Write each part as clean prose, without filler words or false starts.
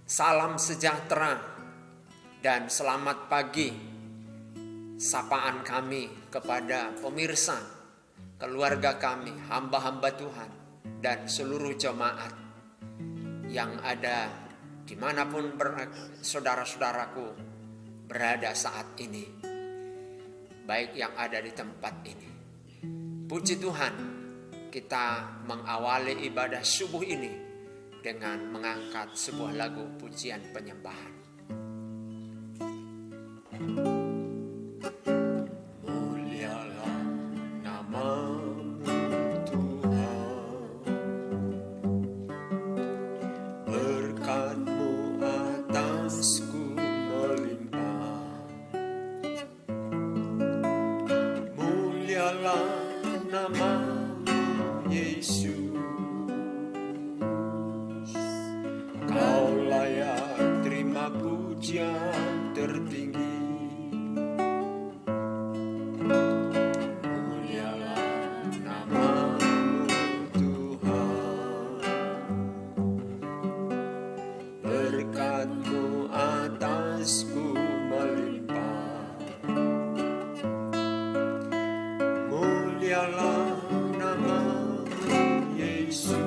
Salam sejahtera dan selamat pagi. Sapaan kami kepada pemirsa, keluarga kami, hamba-hamba Tuhan, dan seluruh jemaat yang ada dimanapun saudara-saudaraku berada saat ini, baik yang ada di tempat ini. Puji Tuhan, kita mengawali ibadah subuh ini dengan mengangkat sebuah lagu pujian penyembahan. Mulialah nama-Mu Tuhan, berkat-Mu atasku melimpah. Mulialah nama-Mu Yesus, Kau layak terima pujian tertinggi. Mulialah nama-Mu Tuhan, berkat-Mu atasku melimpah. Mulialah nama-Mu Yesus,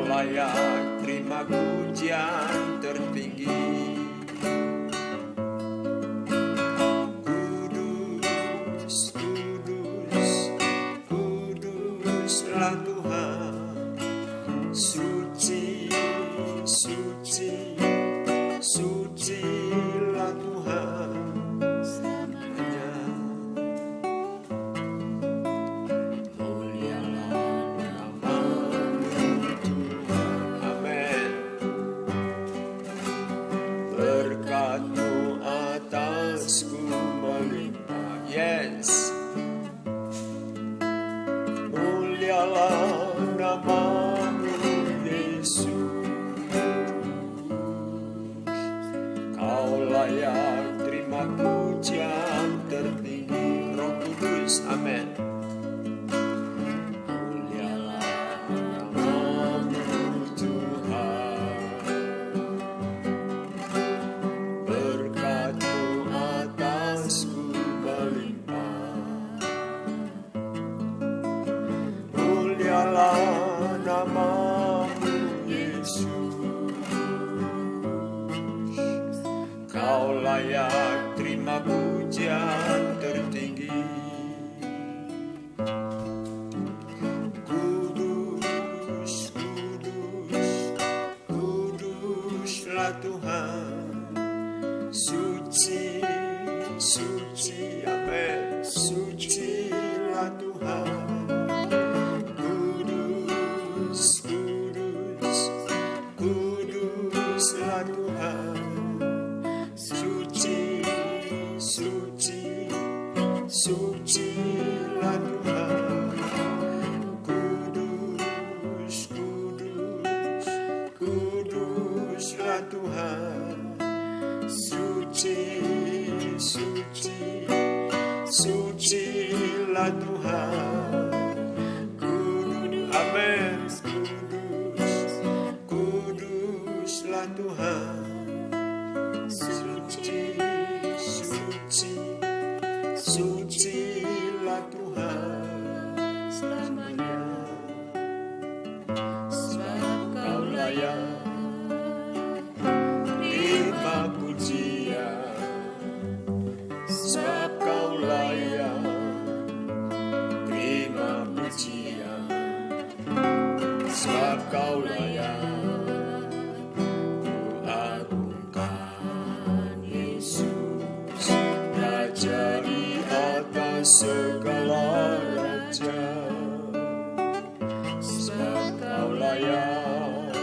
layak terima pujian tertinggi. Kudus, kudus, kuduslah Tuhan. Suci, suci, sucilah Tuhan. Berkat-Mu atasku melimpah. Yes. Mulialah nama-Mu Yesus, Kau layak terima pujian tertinggi. Roh Kudus, amin. Mulialah nama-Mu Yesus, Kau layak terima pujian tertinggi. Kudus, kudus, kuduslah Tuhan. Suci, suci, amin. Sucilah Tuhan. Kuduslah Tuhan. Suci, suci, sucilah Tuhan. Kudus, kudus, kuduslah Tuhan. Suci, suci, sucilah Tuhan. Amin. Kuduslah Tuhan. Suci, suci, sucilah Tuhan selamanya. Sebab Kau layak terima pujian. Sebab Kau layak terima pujian. Sebab Kau layak ku agungkan Yesus, Raja di atas segala raja. Sebab Kau layak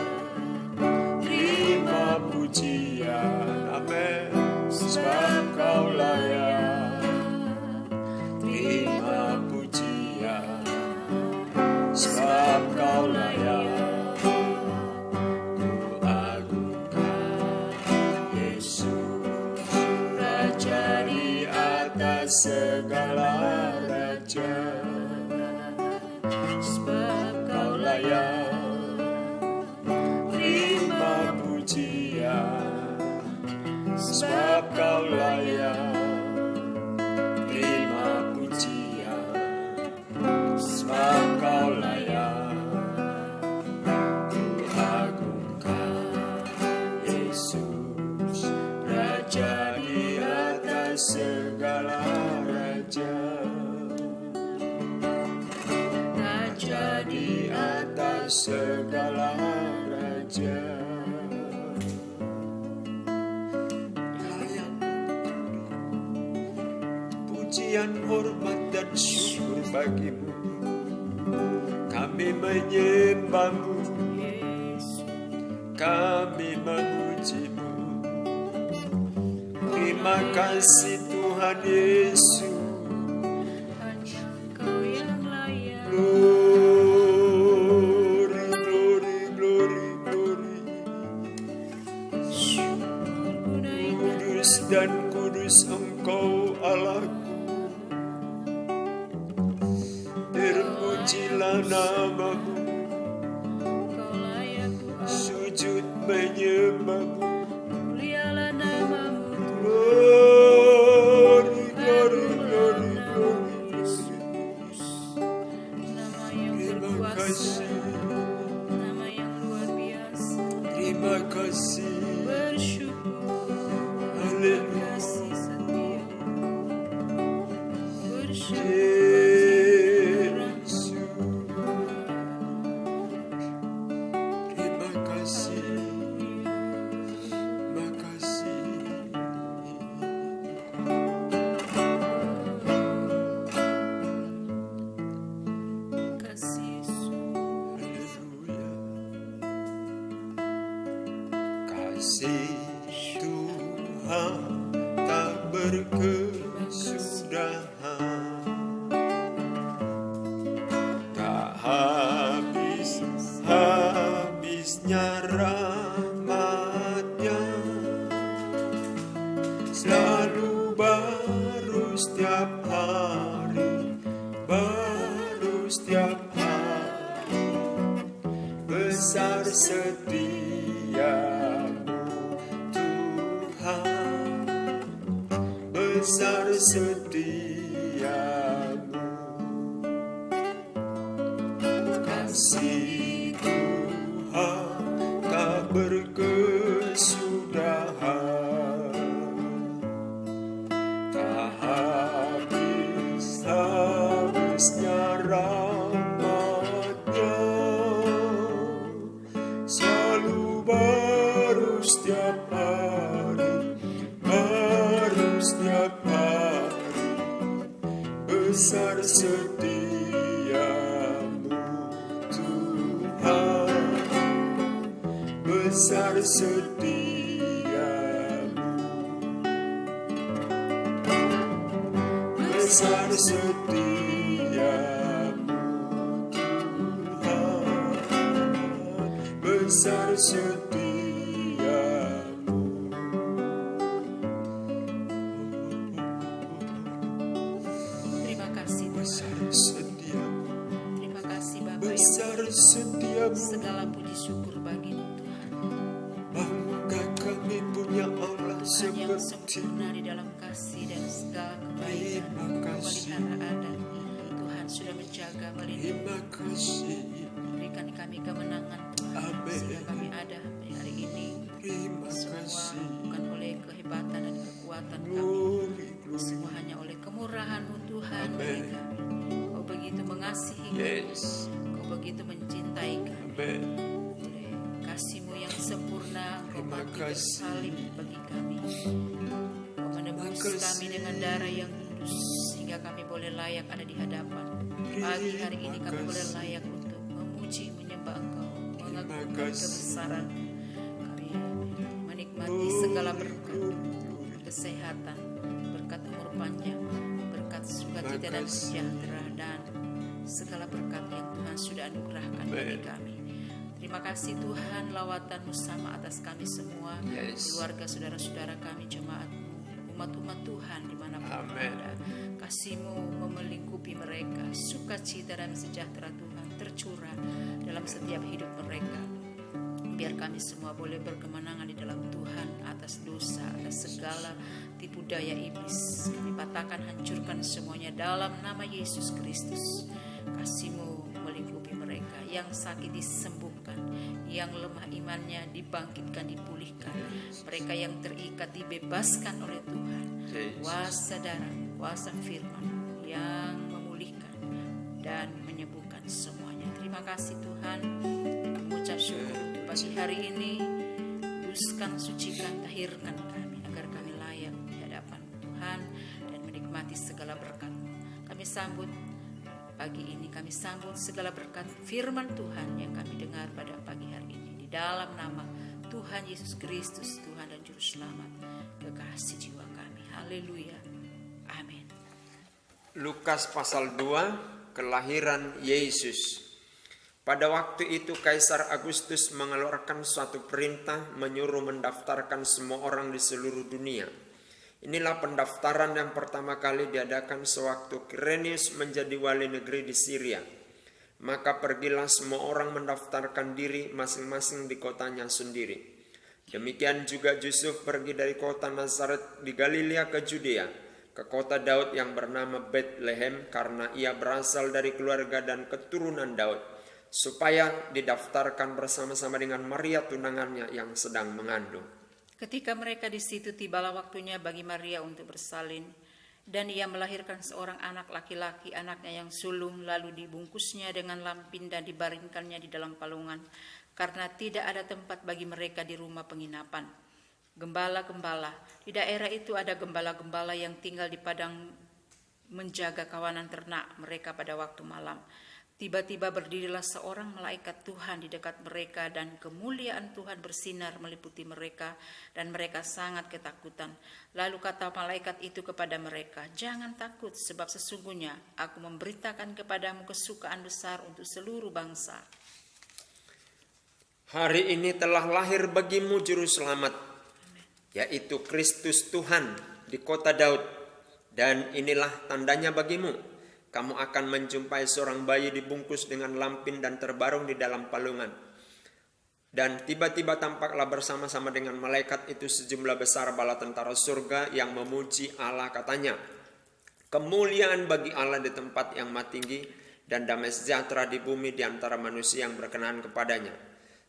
terima pujian, amin. Sebab Kau layak terima pujian. Sebab Kau layak segala raja. Layak pujian, hormat dan syukur bagimu. Kami menyembahmu, kami memujimu. Terima kasih Tuhan Yesus. Hanya Engkau yang layak. Glory, glory, glory, glory. Kudus dan kudus Engkau Allahku. Terpujilah namamu. Engkau layak Tuhan. Sujud menyembahmu. Mulialah namamu Tuhan. Glory, glory, glory, glory. Nama yang Terima berkuasa, kasih, nama yang luar biasa. terima kasih. Bersyukur, Haleluya. kasih setia. Bersyukur, Yesus. Terima kasih, terima kasih. kasih Yesus. Haleluya. Kasih Tuhan tak berkesudahan, tak habisnya rahmat-Nya, selalu baru setiap hari, baru setiap hari. Besar setiamu Tuhan, besar setiamu. Kasih Tuhan tak berkesudahan, tak habisnya rahmat-Nya, selalu baru setiap hari, baru setiap hari. Besar setiamu Tuhan, besar setiamu, besar setiamu Tuhan, besar setiamu. Terima kasih Besar Tuhan. setiamu, Terima kasih Bapa yang besar setiamu. segala puji syukur bagimu Tuhan. Bangga kami punya Allah Tuhan yang seperti sempurna di dalam kasih dan segala kebaikan, Terima kasih. pemeliharaan dan Tuhan sudah menjaga, melindungi, Terima kasih. berikan kami kemenangan Tuhan, Amin. sehingga kami ada hari ini. Terima Semua kasih. bukan oleh kehebatan dan kekuatan kami, Glory, glory. semua hanya oleh kemurahan-Mu Tuhan Amin. bagi kami. Kau begitu mengasihi kami, Yes. Kau begitu mencintai kami. Amen. Oleh kasih-Mu yang sempurna, Kau Terima mati kasih. bersalib bagi kami. Kau menebus Terima kasih. kami dengan darah yang kudus, sehingga kami boleh layak ada di hadapan. Pagi hari ini kami Terima boleh kasih. layak untuk memuji, menyembah Engkau, mengagungkan kasih. kebesaran. Kami menikmati segala berkat, kesehatan, berkat umur panjang, berkat sukacita dan kasih. sejahtera, dan segala berkat yang Tuhan sudah anugerahkan bagi Amen. kami. Terima kasih Tuhan, lawatan-Mu sama atas kami semua, Yes. keluarga saudara-saudara kami, jemaat-Mu, umat-umat Tuhan dimanapun Amen. berada. Kasih-Mu melingkupi mereka, sukacita dan sejahtera Tuhan tercurah dalam setiap hidup mereka. Biar kami semua boleh berkemenangan di dalam Tuhan atas dosa, atas segala tipu daya iblis. Kami patahkan, hancurkan semuanya dalam nama Yesus Kristus. Kasih-Mu melingkupi mereka, yang sakit disembuhkan, yang lemah imannya dibangkitkan, dipulihkan. Mereka yang terikat dibebaskan oleh Tuhan. Kuasa darah, kuasa firman yang memulihkan dan menyembuhkan semuanya. Terima kasih Tuhan. pagi hari ini, kuduskan, sucikan, tahirkan kami agar kami layak di hadapan Tuhan dan menikmati segala berkat. Kami sambut pagi ini, kami sambut segala berkat firman Tuhan yang kami dengar pada pagi hari ini. Di dalam nama Tuhan Yesus Kristus, Tuhan dan Juru Selamat, kekasih jiwa kami. Haleluya. Amin. Lukas pasal 2, kelahiran Yesus. Pada waktu itu Kaisar Agustus mengeluarkan suatu perintah menyuruh mendaftarkan semua orang di seluruh dunia. Inilah pendaftaran yang pertama kali diadakan sewaktu Quirinius menjadi wali negeri di Syria. Maka pergilah semua orang mendaftarkan diri masing-masing di kotanya sendiri. Demikian juga Yusuf pergi dari kota Nazaret di Galilea ke Judea, ke kota Daud yang bernama Bethlehem, karena ia berasal dari keluarga dan keturunan Daud, supaya didaftarkan bersama-sama dengan Maria tunangannya yang sedang mengandung. Ketika mereka di situ, tibalah waktunya bagi Maria untuk bersalin, dan ia melahirkan seorang anak laki-laki, anaknya yang sulung, lalu dibungkusnya dengan lampin dan dibaringkannya di dalam palungan, karena tidak ada tempat bagi mereka di rumah penginapan. Gembala-gembala, di daerah itu ada gembala-gembala yang tinggal di padang menjaga kawanan ternak mereka pada waktu malam. Tiba-tiba berdirilah seorang malaikat Tuhan di dekat mereka, dan kemuliaan Tuhan bersinar meliputi mereka, dan mereka sangat ketakutan. Lalu kata malaikat itu kepada mereka, "Jangan takut, sebab sesungguhnya aku memberitakan kepadamu kesukaan besar untuk seluruh bangsa. Hari ini telah lahir bagimu Juru Selamat, yaitu Kristus Tuhan di kota Daud. Dan inilah tandanya bagimu. Kamu akan menjumpai seorang bayi dibungkus dengan lampin dan terbarung di dalam palungan." Dan tiba-tiba tampaklah bersama-sama dengan malaikat itu sejumlah besar bala tentara surga yang memuji Allah, katanya, "Kemuliaan bagi Allah di tempat yang maha tinggi, dan damai sejahtera di bumi di antara manusia yang berkenan kepadanya."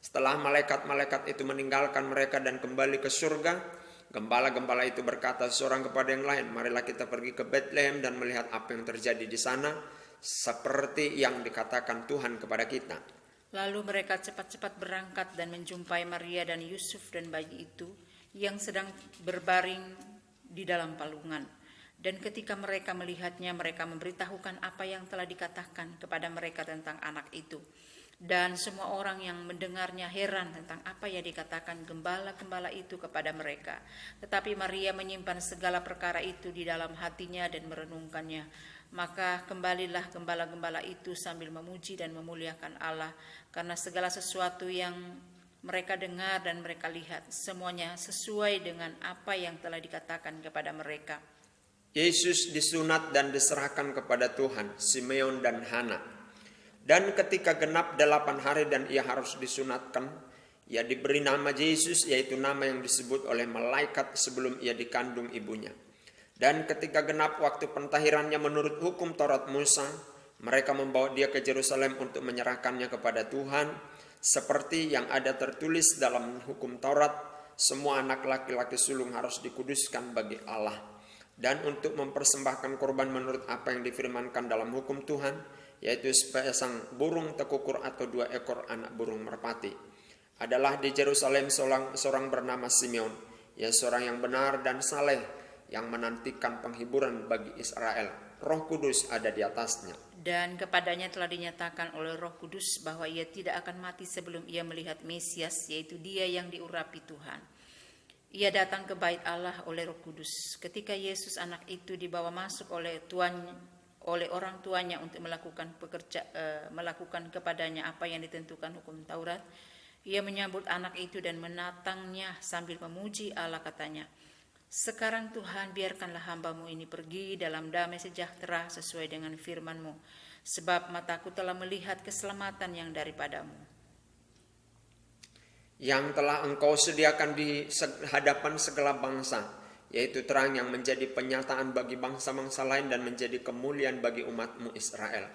Setelah malaikat-malaikat itu meninggalkan mereka dan kembali ke surga, gembala-gembala itu berkata seorang kepada yang lain, "Marilah kita pergi ke Bethlehem dan melihat apa yang terjadi di sana, seperti yang dikatakan Tuhan kepada kita." Lalu mereka cepat-cepat berangkat dan menjumpai Maria dan Yusuf dan bayi itu yang sedang berbaring di dalam palungan. Dan ketika mereka melihatnya, mereka memberitahukan apa yang telah dikatakan kepada mereka tentang anak itu. Dan semua orang yang mendengarnya heran tentang apa yang dikatakan gembala-gembala itu kepada mereka. Tetapi Maria menyimpan segala perkara itu di dalam hatinya dan merenungkannya. Maka kembalilah gembala-gembala itu sambil memuji dan memuliakan Allah, karena segala sesuatu yang mereka dengar dan mereka lihat, semuanya sesuai dengan apa yang telah dikatakan kepada mereka. Yesus disunat dan diserahkan kepada Tuhan, Simeon dan Hana. Dan ketika genap 8 hari dan ia harus disunatkan, ia diberi nama Yesus, yaitu nama yang disebut oleh malaikat sebelum ia dikandung ibunya. Dan ketika genap waktu pentahirannya menurut hukum Taurat Musa, mereka membawa dia ke Yerusalem untuk menyerahkannya kepada Tuhan, seperti yang ada tertulis dalam hukum Taurat, semua anak laki-laki sulung harus dikuduskan bagi Allah. Dan untuk mempersembahkan korban menurut apa yang difirmankan dalam hukum Tuhan, yaitu sepasang burung tekukur atau 2 ekor anak burung merpati. Adalah di Yerusalem seorang bernama Simeon, ia seorang yang benar dan saleh, yang menantikan penghiburan bagi Israel. Roh Kudus ada di atasnya. Dan kepadanya telah dinyatakan oleh Roh Kudus bahwa ia tidak akan mati sebelum ia melihat Mesias, yaitu Dia yang diurapi Tuhan. Ia datang ke bait Allah oleh Roh Kudus. Ketika Yesus anak itu dibawa masuk oleh orang tuanya untuk melakukan kepadanya apa yang ditentukan hukum Taurat, ia menyambut anak itu dan menatangnya sambil memuji Allah, katanya, "Sekarang Tuhan, biarkanlah hambamu ini pergi dalam damai sejahtera sesuai dengan firman-Mu, sebab mataku telah melihat keselamatan yang daripadamu, yang telah Engkau sediakan di hadapan segala bangsa, yaitu terang yang menjadi penyataan bagi bangsa-bangsa lain dan menjadi kemuliaan bagi umat-Mu Israel."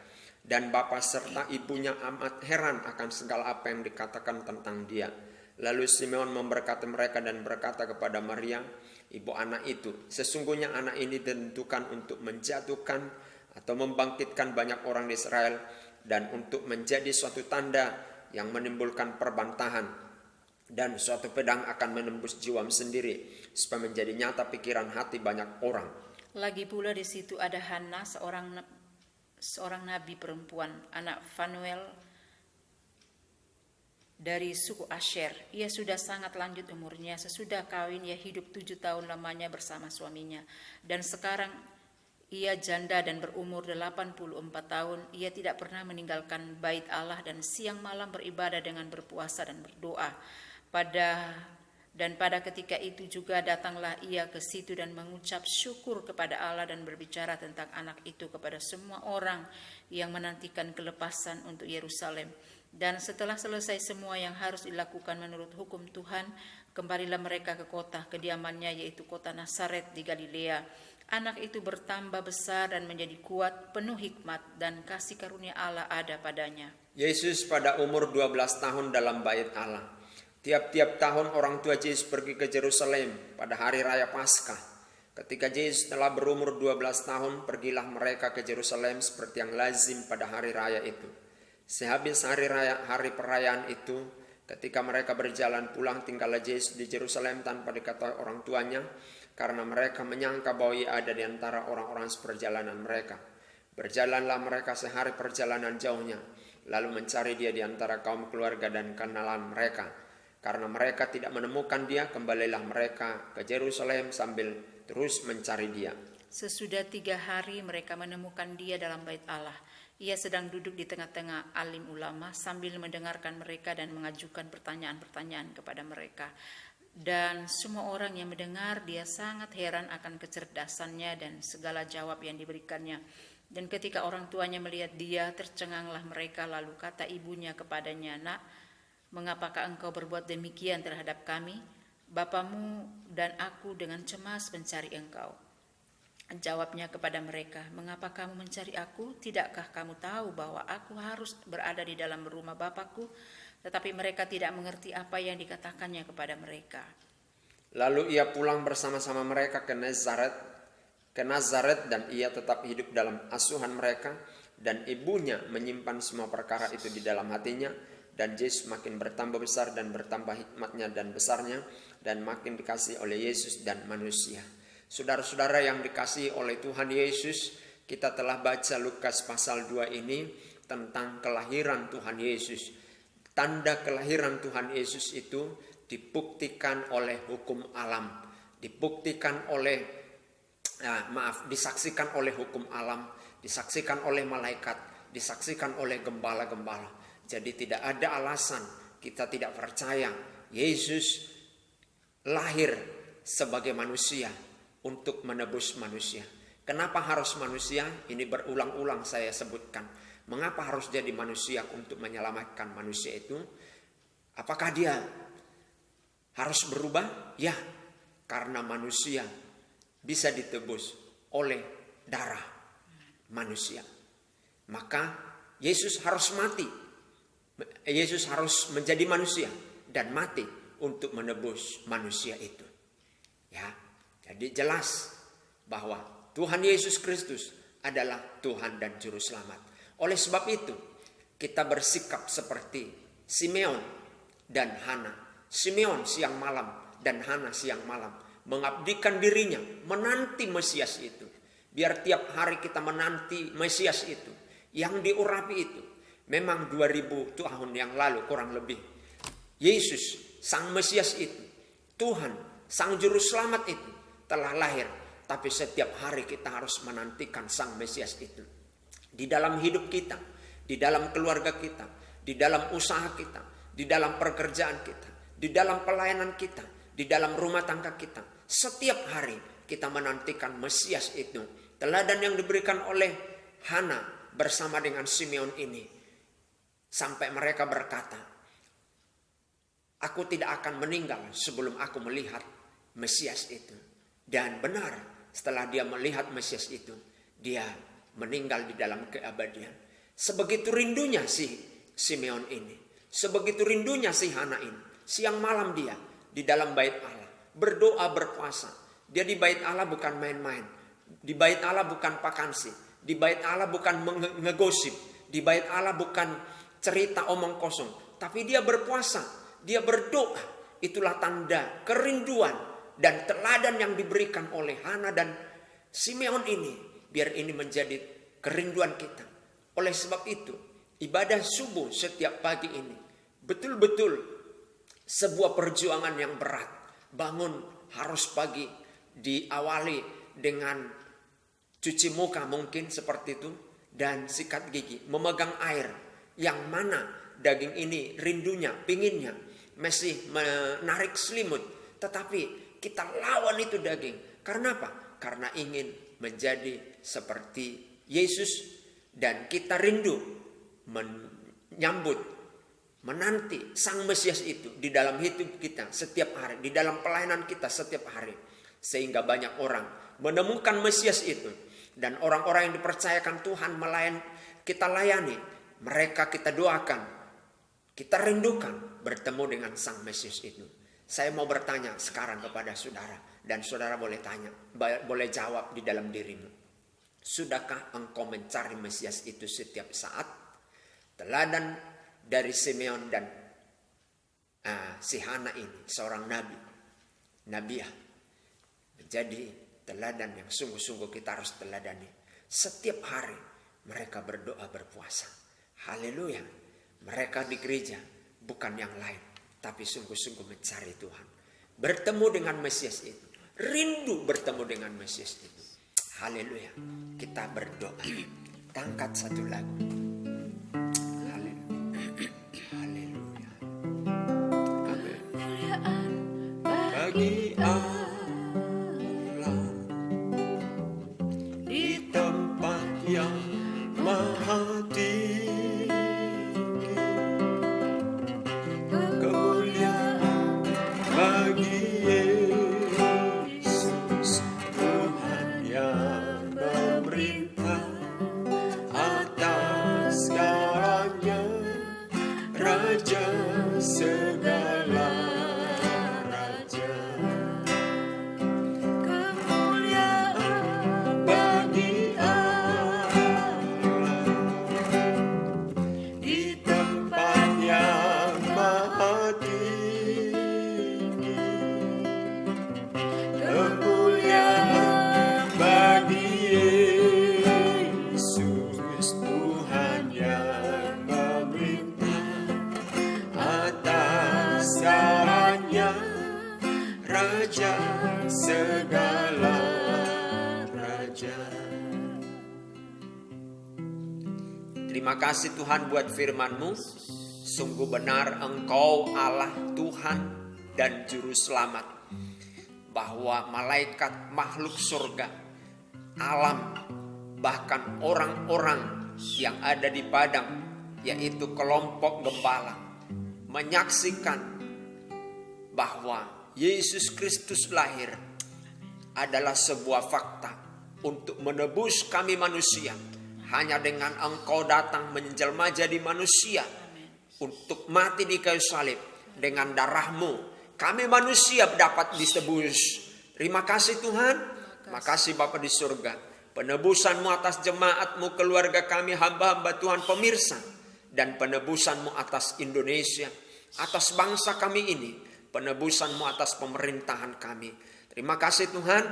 Dan bapa serta ibunya amat heran akan segala apa yang dikatakan tentang dia. Lalu Simeon memberkati mereka dan berkata kepada Maria, ibu anak itu, "Sesungguhnya anak ini ditentukan untuk menjatuhkan atau membangkitkan banyak orang di Israel, dan untuk menjadi suatu tanda yang menimbulkan perbantahan, Dan suatu pedang akan menembus jiwamu sendiri, supaya menjadi nyata pikiran hati banyak orang. Lagi pula di situ ada Hana, seorang nabi perempuan, anak Fanuel dari suku Asher. Ia sudah sangat lanjut umurnya. Sesudah kawin ia hidup 7 tahun lamanya bersama suaminya. Dan sekarang ia janda dan berumur 84 tahun. Ia tidak pernah meninggalkan bait Allah dan siang malam beribadah dengan berpuasa dan berdoa. Pada ketika itu juga datanglah ia ke situ dan mengucap syukur kepada Allah dan berbicara tentang anak itu kepada semua orang yang menantikan kelepasan untuk Yerusalem. Dan setelah selesai semua yang harus dilakukan menurut hukum Tuhan, kembalilah mereka ke kota kediamannya, yaitu kota Nazaret di Galilea. Anak itu bertambah besar dan menjadi kuat, penuh hikmat, dan kasih karunia Allah ada padanya. Yesus pada umur 12 tahun dalam bait Allah. Tiap-tiap tahun orang tua Yesus pergi ke Yerusalem pada hari raya Paskah. Ketika Yesus telah berumur 12 tahun, pergilah mereka ke Yerusalem seperti yang lazim pada hari raya itu. Sehabis hari perayaan itu, ketika mereka berjalan pulang, tinggallah Yesus di Yerusalem tanpa diketahui orang tuanya, karena mereka menyangka bahwa ia ada di antara orang-orang seperjalanan mereka. Berjalanlah mereka sehari perjalanan jauhnya, lalu mencari dia di antara kaum keluarga dan kenalan mereka. Karena mereka tidak menemukan dia, kembalilah mereka ke Yerusalem sambil terus mencari dia. Sesudah 3 hari mereka menemukan dia dalam bait Allah. Ia sedang duduk di tengah-tengah alim ulama sambil mendengarkan mereka dan mengajukan pertanyaan-pertanyaan kepada mereka. Dan semua orang yang mendengar dia sangat heran akan kecerdasannya dan segala jawab yang diberikannya. Dan ketika orang tuanya melihat dia, tercenganglah mereka, lalu kata ibunya kepadanya, "Nak, mengapakah engkau berbuat demikian terhadap kami? Bapamu dan aku dengan cemas mencari engkau." Jawabnya kepada mereka, "Mengapa kamu mencari aku? Tidakkah kamu tahu bahwa aku harus berada di dalam rumah Bapakku?" Tetapi mereka tidak mengerti apa yang dikatakannya kepada mereka. Lalu ia pulang bersama-sama mereka ke Nazaret dan ia tetap hidup dalam asuhan mereka, dan ibunya menyimpan semua perkara itu di dalam hatinya. Dan Yesus makin bertambah besar dan bertambah hikmatnya dan besarnya, dan makin dikasihi oleh Yesus dan manusia. Saudara-saudara yang dikasihi oleh Tuhan Yesus, kita telah baca Lukas pasal 2 ini tentang kelahiran Tuhan Yesus. Tanda kelahiran Tuhan Yesus itu dibuktikan oleh hukum alam, disaksikan oleh hukum alam, disaksikan oleh malaikat, disaksikan oleh gembala-gembala. Jadi tidak ada alasan kita tidak percaya Yesus lahir sebagai manusia untuk menebus manusia. Kenapa harus manusia? Ini berulang-ulang saya sebutkan. Mengapa harus jadi manusia untuk menyelamatkan manusia itu? Apakah dia harus berubah? Ya, karena manusia bisa ditebus oleh darah manusia. Maka Yesus harus mati. Yesus harus menjadi manusia dan mati untuk menebus manusia itu. Ya, jadi jelas bahwa Tuhan Yesus Kristus adalah Tuhan dan Juru Selamat. Oleh sebab itu, kita bersikap seperti Simeon dan Hana. Simeon siang malam dan Hana siang malam mengabdikan dirinya, menanti Mesias itu. Biar tiap hari kita menanti Mesias itu, yang diurapi itu. Memang 2000 tahun yang lalu kurang lebih, Yesus Sang Mesias itu, Tuhan Sang Juru Selamat itu telah lahir. Tapi setiap hari kita harus menantikan Sang Mesias itu. Di dalam hidup kita, di dalam keluarga kita, di dalam usaha kita, di dalam pekerjaan kita, di dalam pelayanan kita, di dalam rumah tangga kita. Setiap hari kita menantikan Mesias itu. Teladan yang diberikan oleh Hana bersama dengan Simeon ini. Sampai mereka berkata, "Aku tidak akan meninggal sebelum aku melihat Mesias itu." Dan benar, setelah dia melihat Mesias itu, dia meninggal di dalam keabadian. Sebegitu rindunya si Simeon ini, sebegitu rindunya si Hana ini. Siang malam dia di dalam bait Allah, berdoa, berpuasa. Dia di bait Allah bukan main-main. Di bait Allah bukan vakansi. Di bait Allah bukan ngegosip. Di bait Allah bukan cerita omong kosong, tapi dia berpuasa, dia berdoa, itulah tanda kerinduan dan teladan yang diberikan oleh Hana dan Simeon ini. Biar ini menjadi kerinduan kita. Oleh sebab itu, ibadah subuh setiap pagi ini betul-betul sebuah perjuangan yang berat. Bangun harus pagi, diawali dengan cuci muka mungkin seperti itu, dan sikat gigi, memegang air, yang mana daging ini rindunya, pinginnya, masih menarik selimut. Tetapi kita lawan itu daging. Karena apa? Karena ingin menjadi seperti Yesus, dan kita rindu menyambut, menanti Sang Mesias itu di dalam hidup kita setiap hari, di dalam pelayanan kita setiap hari. Sehingga banyak orang menemukan Mesias itu. Dan orang-orang yang dipercayakan Tuhan kita layani, mereka kita doakan, kita rindukan bertemu dengan Sang Mesias itu. Saya mau bertanya sekarang kepada saudara, dan saudara boleh tanya, boleh jawab di dalam dirimu. Sudahkah engkau mencari Mesias itu setiap saat? Teladan dari Simeon dan si Hana ini, seorang nabiah, menjadi teladan yang sungguh-sungguh kita harus teladani. Setiap hari mereka berdoa, berpuasa. Haleluya. Mereka di gereja bukan yang lain, tapi sungguh-sungguh mencari Tuhan. Bertemu dengan Mesias itu. Rindu bertemu dengan Mesias itu. Haleluya. Kita berdoa. Kita angkat satu lagu. Haleluya. Haleluya. Amin. Bagi Terima kasih Tuhan buat firman-Mu. Sungguh benar Engkau Allah Tuhan dan Juru Selamat. Bahwa malaikat, makhluk surga, alam, bahkan orang-orang yang ada di padang, yaitu kelompok gembala, menyaksikan bahwa Yesus Kristus lahir adalah sebuah fakta untuk menebus kami manusia. Hanya dengan Engkau datang menjelma jadi manusia untuk mati di kayu salib. Dengan darah-Mu kami manusia dapat ditebus. Terima kasih Tuhan. Terima kasih Bapa di surga. Penebusan-Mu atas jemaat-Mu, keluarga kami, hamba-hamba Tuhan, pemirsa. Dan penebusan-Mu atas Indonesia, atas bangsa kami ini. Penebusan-Mu atas pemerintahan kami. Terima kasih Tuhan.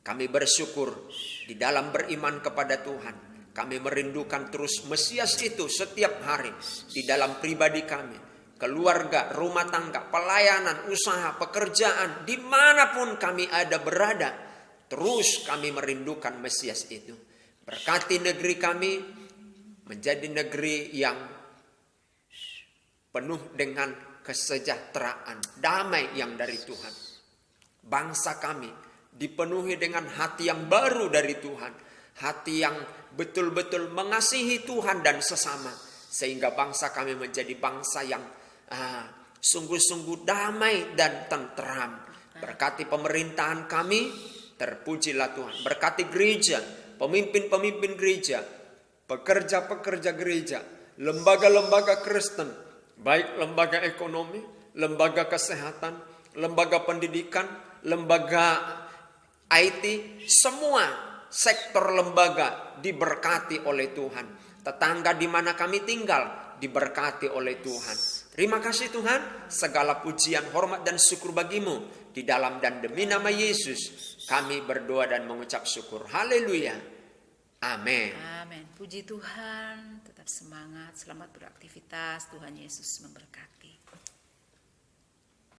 Kami bersyukur di dalam beriman kepada Tuhan. Kami merindukan terus Mesias itu setiap hari di dalam pribadi kami, keluarga, rumah tangga, pelayanan, usaha, pekerjaan, dimanapun kami ada berada. Terus kami merindukan Mesias itu. Berkati negeri kami menjadi negeri yang penuh dengan kesejahteraan, damai yang dari Tuhan. Bangsa kami dipenuhi dengan hati yang baru dari Tuhan. Hati yang betul-betul mengasihi Tuhan dan sesama. Sehingga bangsa kami menjadi bangsa yang sungguh-sungguh damai dan tenteram. Berkati pemerintahan kami, terpujilah Tuhan. Berkati gereja, pemimpin-pemimpin gereja, pekerja-pekerja gereja, lembaga-lembaga Kristen, baik lembaga ekonomi, lembaga kesehatan, lembaga pendidikan, lembaga IT, semua sektor lembaga diberkati oleh Tuhan. Tetangga di mana kami tinggal diberkati oleh Tuhan. Terima kasih Tuhan, segala pujian, hormat dan syukur bagimu. Di dalam dan demi nama Yesus kami berdoa dan mengucap syukur. Haleluya. Amin. Amin. Puji Tuhan, tetap semangat, selamat beraktivitas. Tuhan Yesus memberkati.